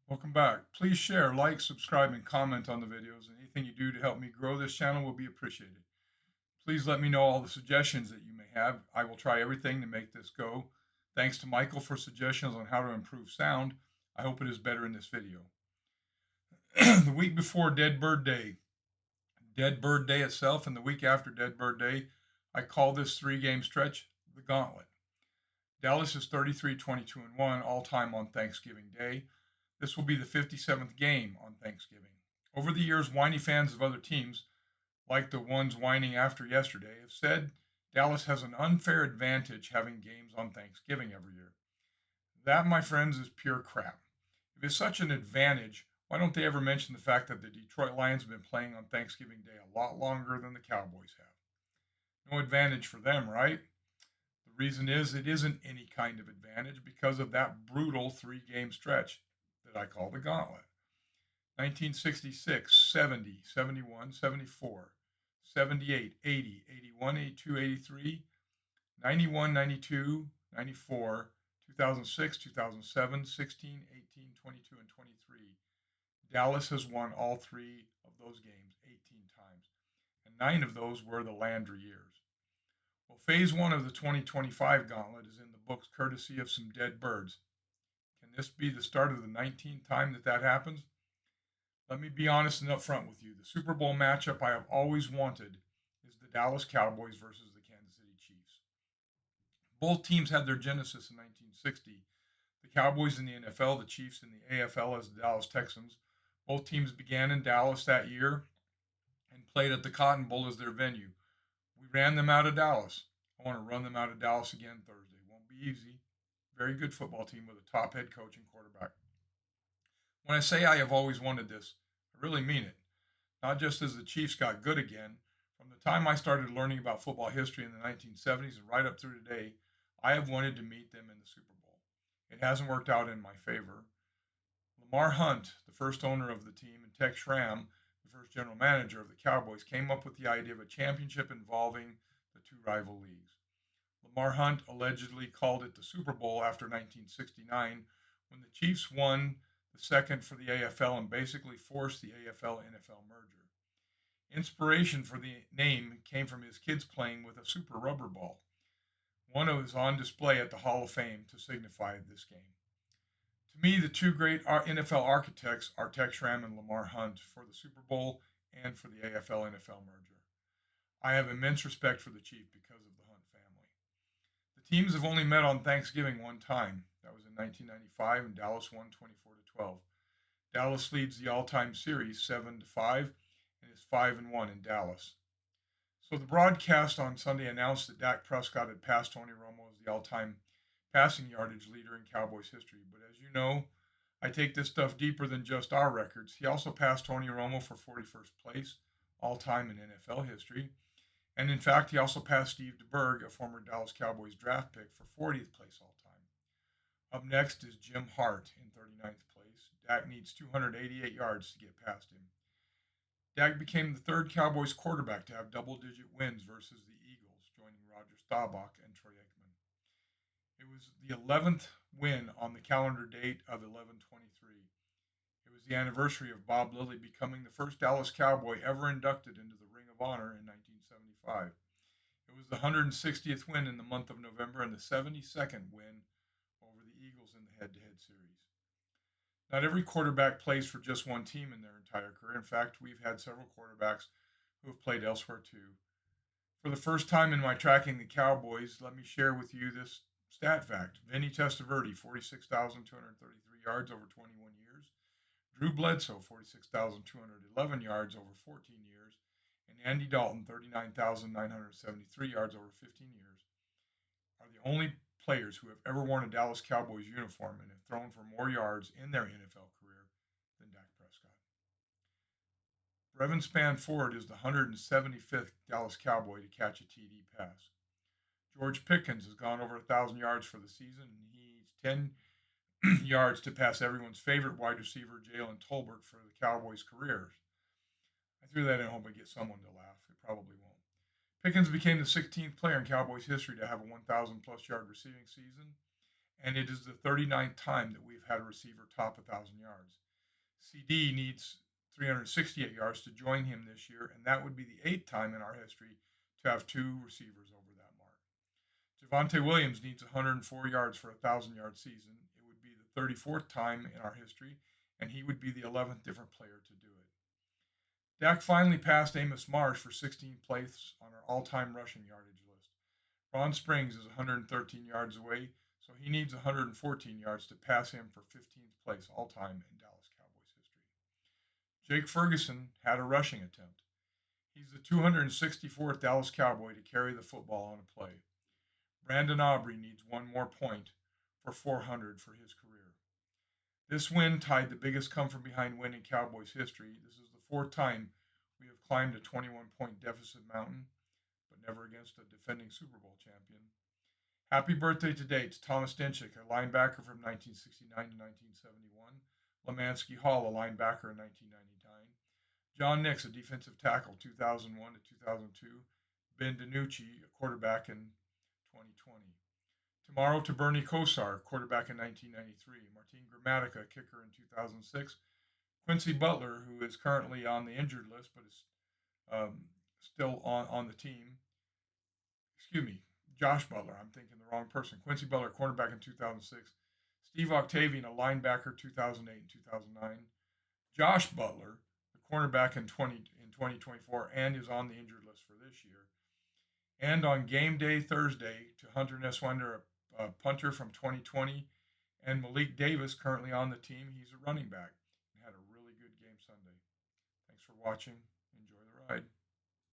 Welcome back. Please share, like, subscribe, and comment on the videos. Anything you do to help me grow this channel will be appreciated. Please let me know all the suggestions that you may have. I will try everything to make this go. Thanks to Michael for suggestions on how to improve sound. I hope it is better in this video. The week before Dead Bird Day itself, and the week after Dead Bird Day, I call this 3 game stretch the Gauntlet. Dallas is 33, 22, and 1 all time on Thanksgiving Day. This will be the 57th game on Thanksgiving. Over the years, whiny fans of other teams, like the ones whining after yesterday, have said Dallas has an unfair advantage having games on Thanksgiving every year. That, my friends, is pure crap. If it's such an advantage, why don't they ever mention the fact that the Detroit Lions have been playing on Thanksgiving Day a lot longer than the Cowboys have? No advantage for them, right? The reason is it isn't any kind of advantage because of that brutal 3 game stretch that I call the Gauntlet. 1966, 70, 71, 74, 78, 80, 81, 82, 83, 91, 92, 94, 2006, 2007, 16, 18, 22, and 23. Dallas has won all 3 of those games 18 times, and 9 of those were the Landry years. Well, phase 1 of the 2025 gauntlet is in the books courtesy of some dead birds. Can this be the start of the 19th time that happens? Let me be honest and upfront with you. The Super Bowl matchup I have always wanted is the Dallas Cowboys versus the Kansas City Chiefs. Both teams had their genesis in 1960. The Cowboys in the NFL, the Chiefs in the AFL as the Dallas Texans. Both teams began in Dallas that year and played at the Cotton Bowl as their venue. We ran them out of Dallas. I want to run them out of Dallas again Thursday. Won't be easy. Very good football team with a top head coach and quarterback. When I say I have always wanted this, I really mean it. Not just as the Chiefs got good again. From the time I started learning about football history in the 1970s and right up through today, I have wanted to meet them in the Super Bowl. It hasn't worked out in my favor. Lamar Hunt, the first owner of the team, and Tex Schramm, the first general manager of the Cowboys, came up with the idea of a championship involving the 2 rival leagues. Lamar Hunt allegedly called it the Super Bowl after 1969 when the Chiefs won the second for the AFL and basically forced the AFL NFL merger. Inspiration for the name came from his kids playing with a super rubber ball. One was on display at the Hall of Fame to signify this game. To me, the 2 great NFL architects are Tex Schramm and Lamar Hunt for the Super Bowl and for the AFL NFL merger. I have immense respect for the Chief because of the Hunt family. The teams have only met on Thanksgiving one time. That was in 1995, and Dallas won 24-12. Dallas leads the all-time series 7-5 and is 5-1 in Dallas. So the broadcast on Sunday announced that Dak Prescott had passed Tony Romo as the all-time passing yardage leader in Cowboys history. But as you know, I take this stuff deeper than just our records. He also passed Tony Romo for 41st place all time in NFL history. And in fact, he also passed Steve DeBerg, a former Dallas Cowboys draft pick, for 40th place all time. Up next is Jim Hart in 39th place. Dak needs 288 yards to get past him. Dak became the 3rd Cowboys quarterback to have double-digit wins versus the Eagles, joining Roger Staubach and Troy Aikman. It was the 11th win on the calendar date of 11/23. It was the anniversary of Bob Lilly becoming the first Dallas Cowboy ever inducted into the Ring of Honor in 1975. It was the 160th win in the month of November and the 72nd win over the Eagles in the head-to-head series. Not every quarterback plays for just one team in their entire career. In fact, we've had several quarterbacks who have played elsewhere too. For the first time in my tracking the Cowboys, let me share with you this stat fact. Vinny Testaverde, 46,233 yards over 21 years. Drew Bledsoe, 46,211 yards over 14 years. And Andy Dalton, 39,973 yards over 15 years, are the only players who have ever worn a Dallas Cowboys uniform and have thrown for more yards in their NFL career than Dak Prescott. Brevin Spann-Ford is the 175th Dallas Cowboy to catch a TD pass. George Pickens has gone over 1,000 yards for the season, and he needs 10 yards to pass everyone's favorite wide receiver, Jalen Tolbert, for the Cowboys' careers. I threw that in hoping to get someone to laugh. It probably won't. Pickens became the 16th player in Cowboys history to have a 1,000 plus yard receiving season, and it is the 39th time that we've had a receiver top 1,000 yards. CD needs 368 yards to join him this year, and that would be the eighth time in our history to have two receivers over that mark. Javonte Williams needs 104 yards for a 1,000-yard season. It would be the 34th time in our history, and he would be the 11th different player to do it. Dak finally passed Amos Marsh for 16th place on our all-time rushing yardage list. Ron Springs is 113 yards away, so he needs 114 yards to pass him for 15th place all-time in Dallas Cowboys history. Jake Ferguson had a rushing attempt. He's the 264th Dallas Cowboy to carry the football on a play. Brandon Aubrey needs one more point for 400 for his career. This win tied the biggest come from behind win in Cowboys history. This is the fourth time we have climbed a 21-point deficit mountain, but never against a defending Super Bowl champion. Happy birthday today to Thomas Dinchik, a linebacker from 1969 to 1971, Lemansky Hall, a linebacker in 1999, John Nix, a defensive tackle 2001 to 2002, Ben DiNucci, a quarterback in 2020. Tomorrow to Bernie Kosar, quarterback in 1993, Martin Gramatica, kicker in 2006, Quincy Butler, who is currently on the injured list but is still on the team. Excuse me, Josh Butler. I'm thinking the wrong person. Quincy Butler, cornerback in 2006. Steve Octavian, a linebacker 2008 and 2009. Josh Butler, the cornerback in 2024, and is on the injured list for this year. And on game day Thursday to Hunter Neswander, a punter from 2020, and Malik Davis, currently on the team. He's a running back and had a really good game Sunday. Thanks for watching. Enjoy the ride.